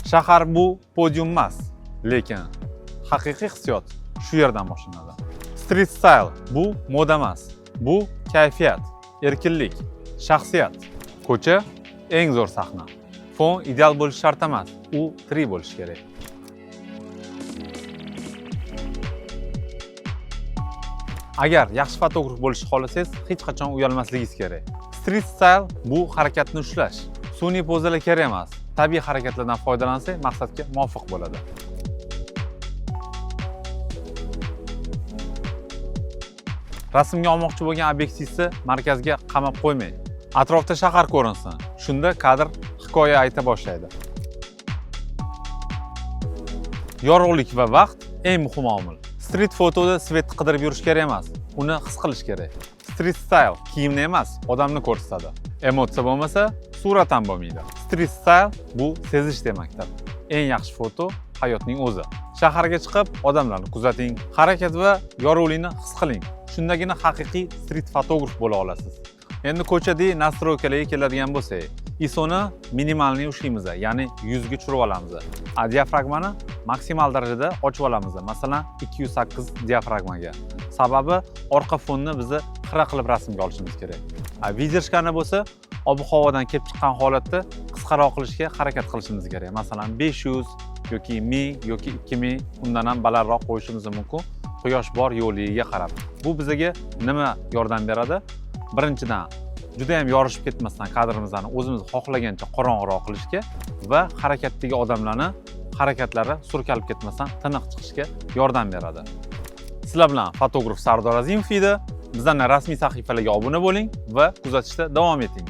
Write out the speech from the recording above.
Shahar bu podium emas, lekin haqiqiy hissiyot shu yerdan boshlanadi. Street style bu moda emas, bu kayfiyat, erkinlik, shaxsiyat. Ko'cha eng zo'r sahna. Fon ideal bo'lishi shart emas, u tirik bo'lishi kerak. Agar yaxshi fotograf bo'lishni xohlasangiz, hech qachon uyalmasligingiz kerak. Street style bu harakatni ushlash. Sun'iy pozalar kerak emas. Tabiiy harakatlardan foydalansak, maqsadga muvofiq bo'ladi. Rasmga olmoqchi bo'lgan obyektivni markazga qamab qo'ymang. Atrofda shahar ko'rinsin. Shunda kadr hikoya ayta boshlaydi. Yorug'lik va vaqt eng muhim omil. Street fotoda svetni qidirib yurish kerak emas, uni his qilish kerak. Street style kiyimni emas, odamni ko'rsatadi. Emotsiya bo'lmasa, surat ham bo'lmaydi. Street style bu sezish demakdir. Eng yaxshi foto hayotning o'zi. Shaharga chiqib, odamlarni kuzating, harakat va yorug'likni his qiling. Shundagina haqiqiy street fotograf bo'la olasiz. Endi ko'chadagi nastroykalarga keladigan bo'lsak, ISOni minimalni ushlaymiz, ya'ni 100 ga tushirib olamiz. Diafragmani maksimal darajada ochib olamiz, masalan 208 diafragmaga. Sababi orqa fonni bizni xira qilib rasmga olishimiz kerak. Vidirshkani bo'lsa, ob-havodan kelib chiqqan holatda qisqaroq qilishga harakat qilishimiz kerak. Masalan 500 yoki 1000 yoki 2000 undan ham balandroq qo'yishimiz mumkin. Quyosh bor yo'liga qarab. Bu bizga nima yordam beradi? Birinchidan, juda ham yorishib ketmasdan kadrimizni o'zimiz xohlagancha qorong'iroq qilishga va harakatdagi odamlarni harakatlari surkalib ketmasdan tiniq chiqishga yordam beradi. Sizlar bilan fotograf Sardor Azimov edi. Bizning rasmiy sahifalarga obuna bo'ling va kuzatishda davom eting.